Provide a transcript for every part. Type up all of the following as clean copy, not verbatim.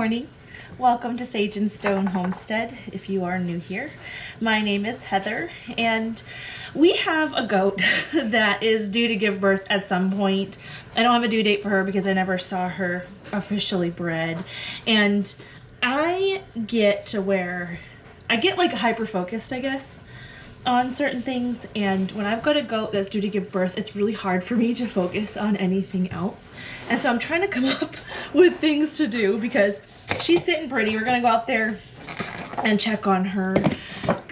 morning. Welcome to Sage and Stone Homestead if you are new here. My name is Heather and we have a goat that is due to give birth at some point. I don't have a due date for her because I never saw her officially bred, and I get to where I get like hyper focused, I guess, on certain things, and when I've got a goat that's due to give birth, it's really hard for me to focus on anything else. And so I'm trying to come up with things to do because she's sitting pretty. We're gonna go out there and check on her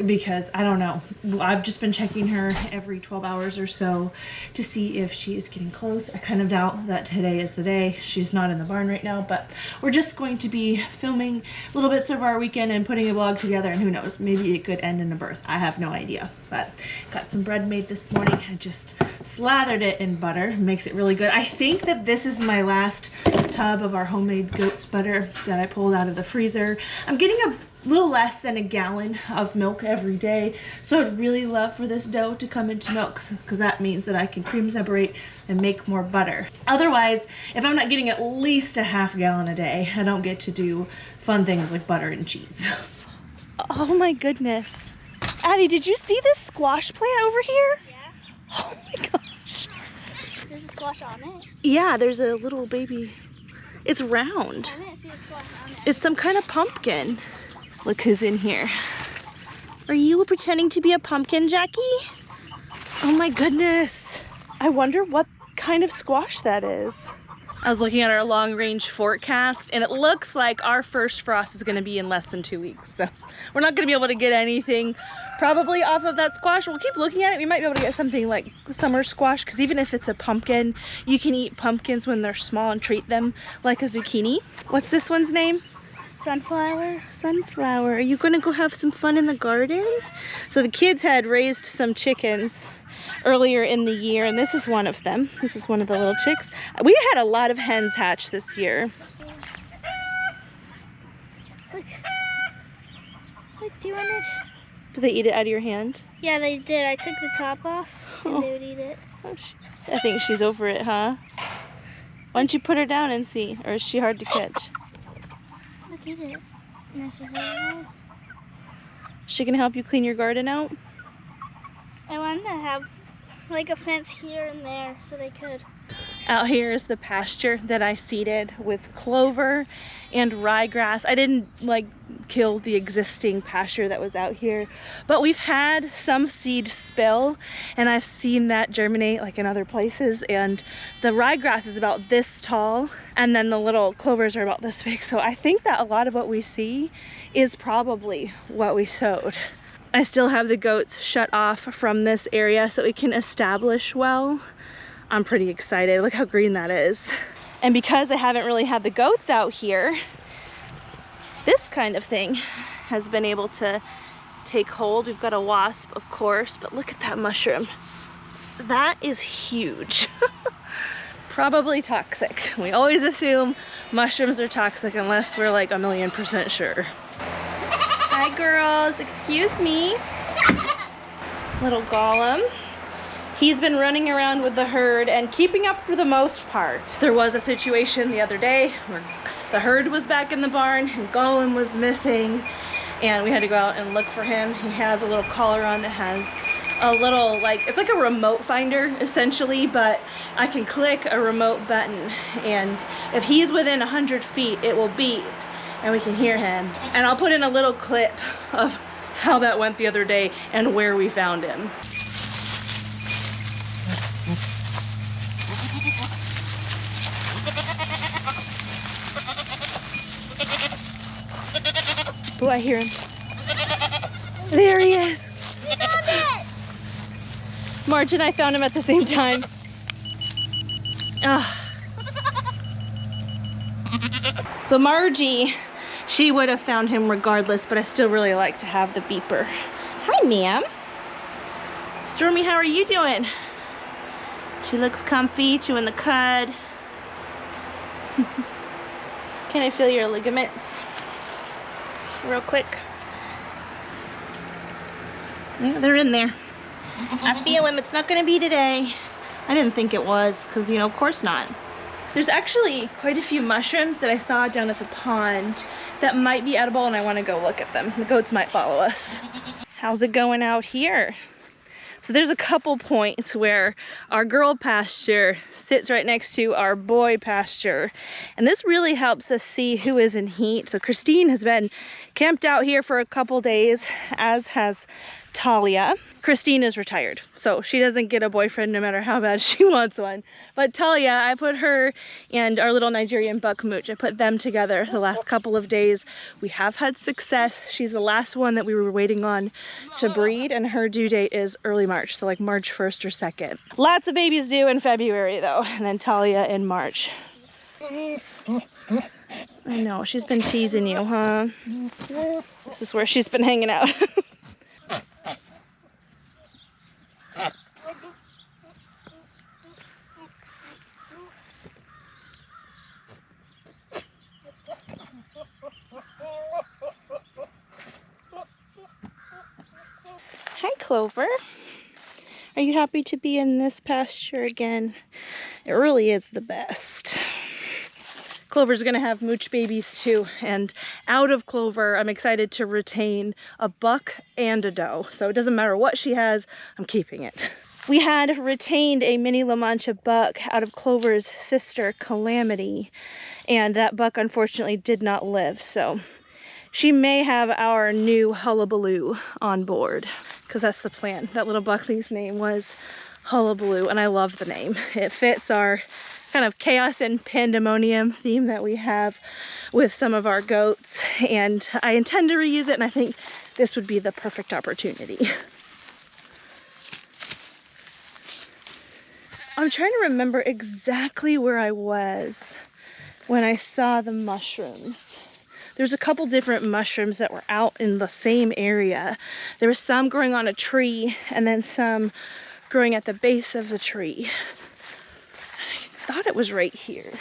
because I don't know, I've just been checking her every 12 hours or so to see if she is getting close. I kind of doubt that today is the day. She's not in the barn right now, but we're just going to be filming little bits of our weekend and putting a vlog together, and who knows, maybe it could end in a birth. I have no idea. But got some bread made this morning. I just slathered it in butter. It makes it really good. I think that this is my last tub of our homemade goat's butter that I pulled out of the freezer. I'm getting a little less than a gallon of milk every day, so I'd really love for this dough to come into milk because that means that I can cream separate and make more butter. Otherwise, if I'm not getting at least a half gallon a day, I don't get to do fun things like butter and cheese. Oh my goodness. Addie, did you see this squash plant over here? Yeah. Oh my gosh. There's a squash on it. Yeah, there's a little baby. It's round. I didn't see a squash on it. It's some kind of pumpkin. Look who's in here. Are you pretending to be a pumpkin, Jackie? Oh my goodness. I wonder what kind of squash that is. I was looking at our long-range forecast and it looks like our first frost is gonna be in less than 2 weeks. So we're not gonna be able to get anything probably off of that squash. We'll keep looking at it. We might be able to get something like summer squash, because even if it's a pumpkin, you can eat pumpkins when they're small and treat them like a zucchini. What's this one's name? Sunflower. Sunflower. Are you gonna go have some fun in the garden? So the kids had raised some chickens earlier in the year, and this is one of them. This is one of the little chicks. We had a lot of hens hatch this year. Look. Look, do you want it? Did they eat it out of your hand? Yeah, they did. I took the top off and they would eat it. Oh, I think she's over it, huh? Why don't you put her down and see? Or is she hard to catch? Look, eat it. Is she gonna help you clean your garden out? I wanted to have like a fence here and there so they could. Out here is the pasture that I seeded with clover and ryegrass. I didn't like kill the existing pasture that was out here, but we've had some seed spill and I've seen that germinate like in other places, and the ryegrass is about this tall and then the little clovers are about this big. So I think that a lot of what we see is probably what we sowed. I still have the goats shut off from this area so we can establish well. I'm pretty excited. Look how green that is. And because I haven't really had the goats out here, this kind of thing has been able to take hold. We've got a wasp, of course, but look at that mushroom. That is huge. Probably toxic. We always assume mushrooms are toxic unless we're like 1,000,000% sure. Hi girls, excuse me. Little Gollum. He's been running around with the herd and keeping up for the most part. There was a situation the other day where the herd was back in the barn and Gollum was missing, and we had to go out and look for him. He has a little collar on that has a little, like, it's like a remote finder essentially, but I can click a remote button and if he's within 100 feet, it will beep and we can hear him. And I'll put in a little clip of how that went the other day and where we found him. Oh, I hear him. There he is. You got it! Marge and I found him at the same time. So Margie, she would have found him regardless, but I still really like to have the beeper. Hi, ma'am. Stormy, how are you doing? She looks comfy, chewing the cud. Can I feel your ligaments? Real quick. Yeah, they're in there. I feel him. It's not gonna be today. I didn't think it was, because, you know, of course not. There's actually quite a few mushrooms that I saw down at the pond that might be edible, and I want to go look at them. The goats might follow us. How's it going out here? So there's a couple points where our girl pasture sits right next to our boy pasture. And this really helps us see who is in heat. So Christine has been camped out here for a couple days, as has Talia. Christine is retired, so she doesn't get a boyfriend no matter how bad she wants one. But Talia, I put her and our little Nigerian buck mooch, I put them together the last couple of days. We have had success. She's the last one that we were waiting on to breed, and her due date is early March, so like March 1st or 2nd. Lots of babies due in February though, and then Talia in March. I know, she's been teasing you, huh? This is where she's been hanging out. Hi, Clover. Are you happy to be in this pasture again? It really is the best. Clover's gonna have mooch babies too, and out of Clover, I'm excited to retain a buck and a doe. So it doesn't matter what she has, I'm keeping it. We had retained a mini La Mancha buck out of Clover's sister, Calamity, and that buck unfortunately did not live, so she may have our new Hullabaloo on board, because that's the plan. That little buckling's name was Hullabaloo, and I love the name. It fits our kind of chaos and pandemonium theme that we have with some of our goats, and I intend to reuse it, and I think this would be the perfect opportunity. I'm trying to remember exactly where I was when I saw the mushrooms. There's a couple different mushrooms that were out in the same area. There was some growing on a tree and then some growing at the base of the tree. I thought it was right here.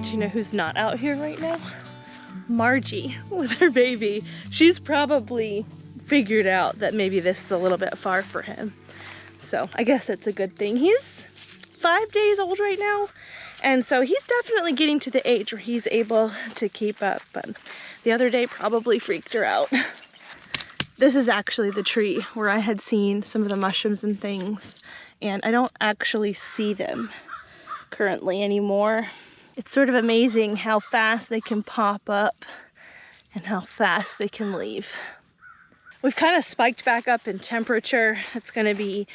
Do you know who's not out here right now? Margie with her baby. She's probably figured out that maybe this is a little bit far for him. So I guess that's a good thing. He's 5 days old right now, and so he's definitely getting to the age where he's able to keep up, but the other day probably freaked her out. This is actually the tree where I had seen some of the mushrooms and things, and I don't actually see them currently anymore. It's sort of amazing how fast they can pop up and how fast they can leave. We've kind of spiked back up in temperature. It's going to be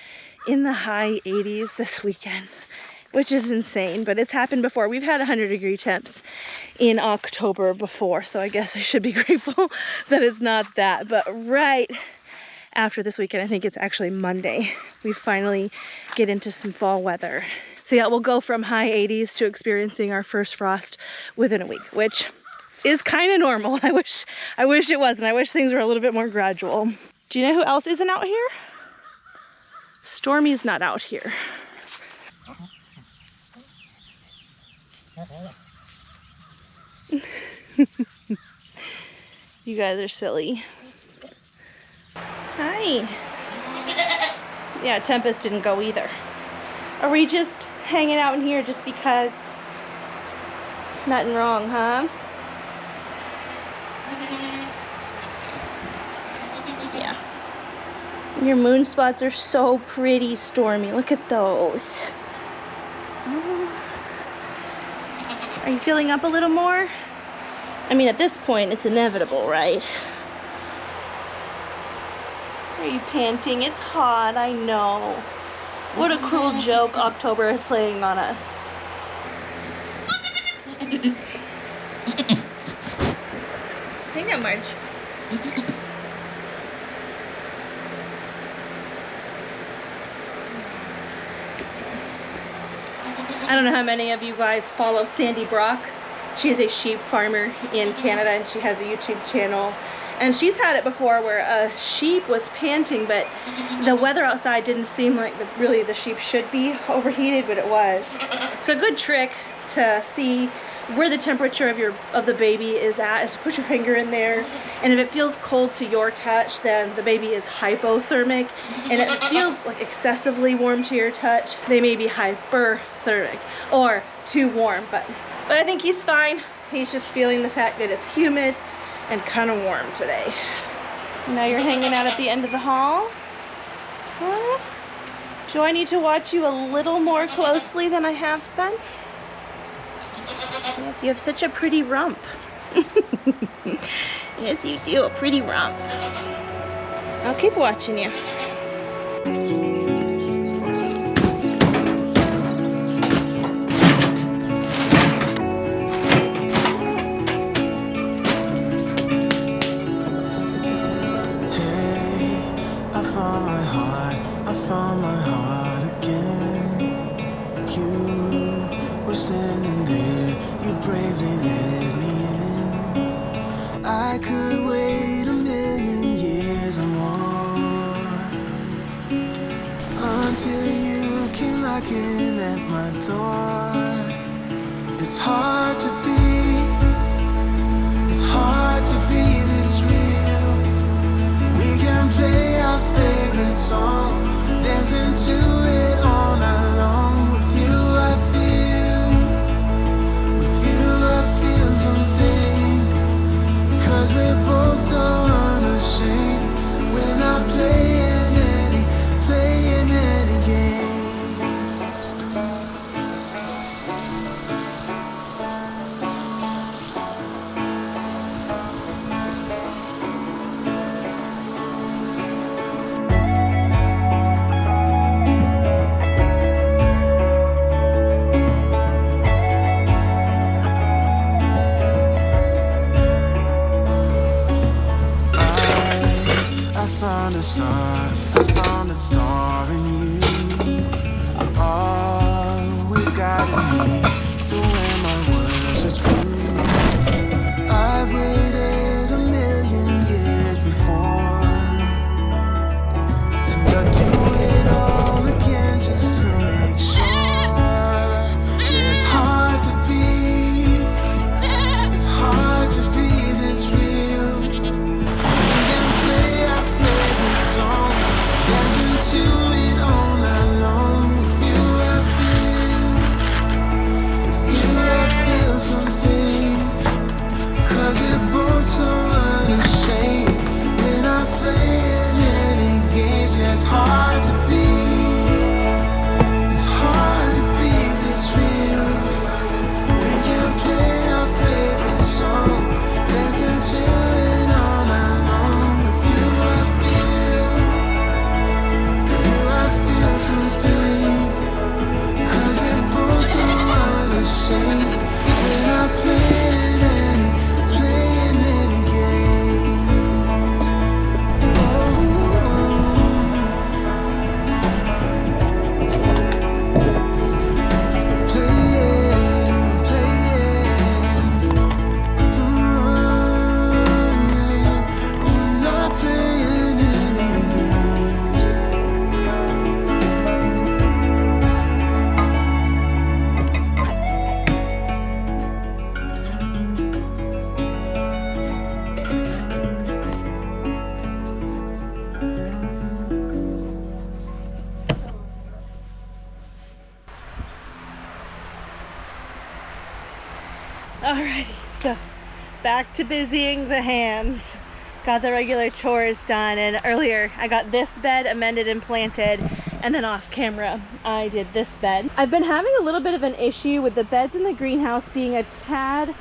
in the high 80s this weekend, which is insane, but it's happened before. We've had 100-degree temps in October before, so I guess I should be grateful that it's not that. But right after this weekend, I think it's actually Monday, we finally get into some fall weather. So yeah, we'll go from high 80s to experiencing our first frost within a week, which is kind of normal. I wish it wasn't. I wish things were a little bit more gradual. Do you know who else isn't out here? Stormy's not out here. You guys are silly. Hi. Yeah, Tempest didn't go either. Are we just hanging out in here just because? Nothing wrong, huh? Yeah. Your moon spots are so pretty, Stormy. Look at those. Oh. Are you feeling up a little more? I mean, at this point, it's inevitable, right? Are you panting? It's hot, I know. What a cruel joke October is playing on us. Hang on, Marge. I don't know how many of you guys follow Sandy Brock. She's a sheep farmer in Canada and she has a YouTube channel. And she's had it before where a sheep was panting, but the weather outside didn't seem like really the sheep should be overheated, but it was. So a good trick to see where the temperature of the baby is at is to put your finger in there, and if it feels cold to your touch, then the baby is hypothermic, and if it feels like excessively warm to your touch, they may be hyperthermic or too warm. But I think he's fine. He's just feeling the fact that it's humid and kind of warm today. Now you're hanging out at the end of the hall. Huh? Do I need to watch you a little more closely than I have been? Yes, you have such a pretty rump. Yes, you do, a pretty rump. I'll keep watching you. Knocking at my door. It's hard to be this real. We can play our favorite song, dancing to it all night long. With you I feel something, 'cause we're both so unashamed. We're not playing any game. I found a star in you. Always guiding me to where my words are true. I've waited a million years before, and I'll do it all again just to make sure. Yeah, it's hard to be this real. We can play our favorite song, dancing to it all night long. With you I feel something, 'cause we're both so unashamed. We're not playing any games. Yeah, it's hard to be this real. We can play our favorite song, dancing to it all night long. With you I feel something, 'cause we're both so unashamed. We're not playing any games. We're not playing any games. Alrighty, so back to busying the hands. Got the regular chores done, and earlier I got this bed amended and planted, and then off camera I did this bed. I've been having a little bit of an issue with the beds in the greenhouse being a tad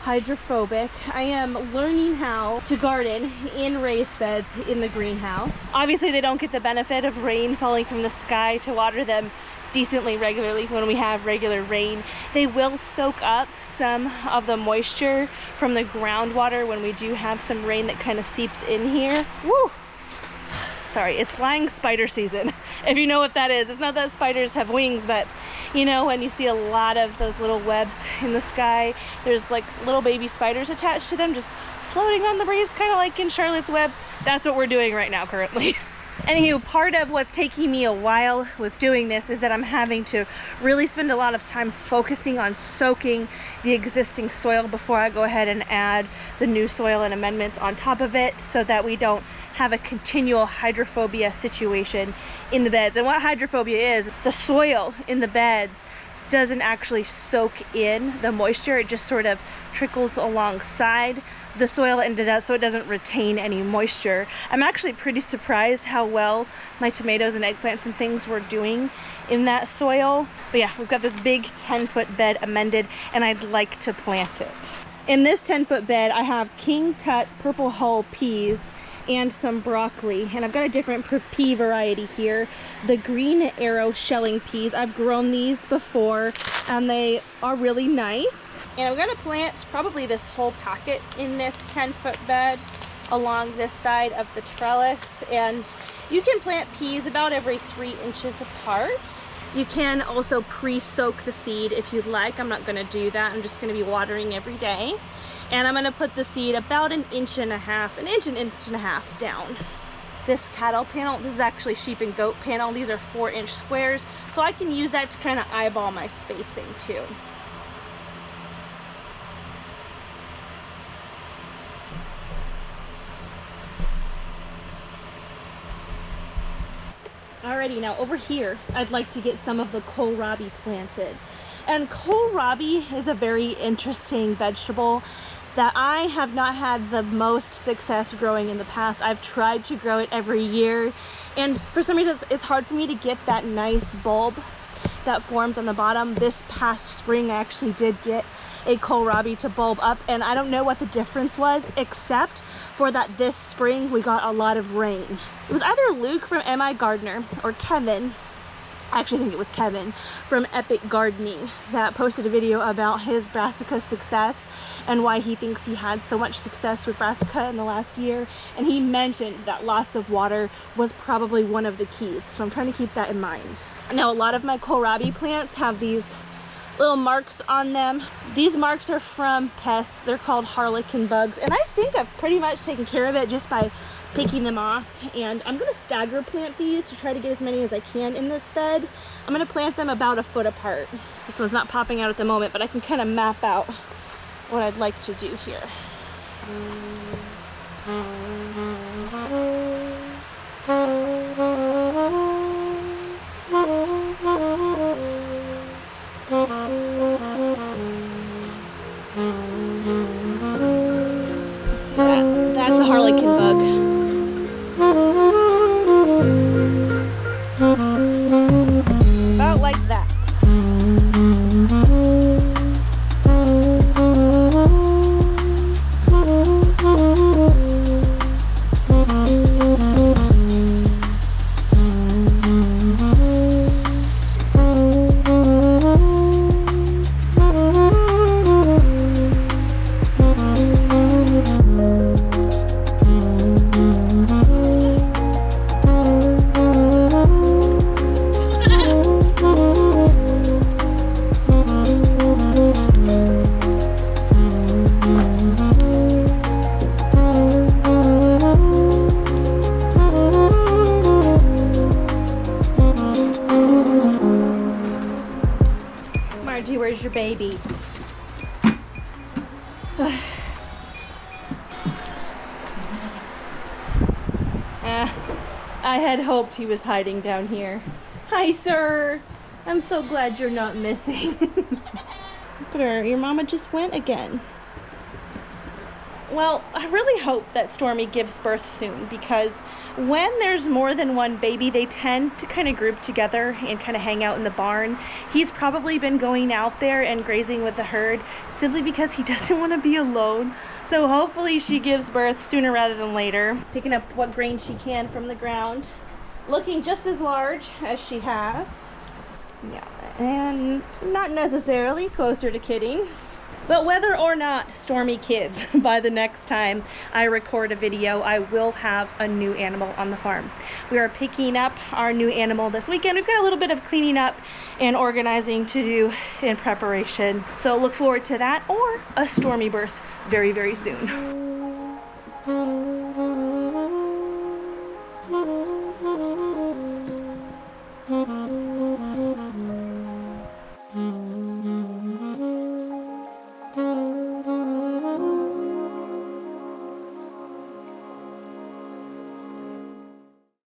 hydrophobic. I am learning how to garden in raised beds in the greenhouse. Obviously they don't get the benefit of rain falling from the sky to water them decently regularly when we have regular rain. They will soak up some of the moisture from the groundwater when we do have some rain that kind of seeps in here. Woo! sorry, it's flying spider season. If you know what that is. It's not that spiders have wings, but you know when you see a lot of those little webs in the sky, there's like little baby spiders attached to them just floating on the breeze, kind of like in Charlotte's Web. That's what we're doing right now currently. Anywho, part of what's taking me a while with doing this is that I'm having to really spend a lot of time focusing on soaking the existing soil before I go ahead and add the new soil and amendments on top of it, so that we don't have a continual hydrophobia situation in the beds. And what hydrophobia is, the soil in the beds doesn't actually soak in the moisture, it just sort of trickles alongside the soil and so it doesn't retain any moisture. I'm actually pretty surprised how well my tomatoes and eggplants and things were doing in that soil. But yeah, we've got this big 10-foot bed amended and I'd like to plant it. In this 10-foot bed, I have King Tut purple hull peas and some broccoli, and I've got a different pea variety here, the green arrow shelling peas. I've grown these before and they are really nice, and I'm gonna plant probably this whole packet in this 10-foot bed along this side of the trellis. And you can plant peas about every 3 inches apart. You can also pre-soak the seed if you'd like. I'm not gonna do that, I'm just gonna be watering every day. And I'm gonna put the seed about an inch and a half down. This cattle panel, this is actually sheep and goat panel. These are 4-inch squares, so I can use that to kind of eyeball my spacing too. Alrighty, now over here, I'd like to get some of the kohlrabi planted. And kohlrabi is a very interesting vegetable that I have not had the most success growing in the past. I've tried to grow it every year, and for some reason it's hard for me to get that nice bulb that forms on the bottom. This past spring I actually did get a kohlrabi to bulb up, and I don't know what the difference was, except for that this spring we got a lot of rain. It was either Luke from MI Gardener or Kevin, I actually think it was Kevin from Epic Gardening, that posted a video about his brassica success and why he thinks he had so much success with brassica in the last year. And he mentioned that lots of water was probably one of the keys. So I'm trying to keep that in mind. Now, a lot of my kohlrabi plants have these little marks on them. These marks are from pests. They're called harlequin bugs. And I think I've pretty much taken care of it just by picking them off. And I'm gonna stagger plant these to try to get as many as I can in this bed. I'm gonna plant them about a foot apart. This one's not popping out at the moment, but I can kind of map out what I'd like to do here. That's a harlequin bug. About like that. Where's your baby? I had hoped he was hiding down here. Hi, sir. I'm so glad you're not missing. Look at her. Your mama just went again. Well, I really hope that Stormy gives birth soon, because when there's more than one baby, they tend to kind of group together and kind of hang out in the barn. He's probably been going out there and grazing with the herd simply because he doesn't want to be alone. So hopefully she gives birth sooner rather than later. Picking up what grain she can from the ground. Looking just as large as she has. Yeah, and not necessarily closer to kidding. But whether or not, Stormy kids, by the next time I record a video, I will have a new animal on the farm. We are picking up our new animal this weekend. We've got a little bit of cleaning up and organizing to do in preparation. So look forward to that or a Stormy birth very, very soon.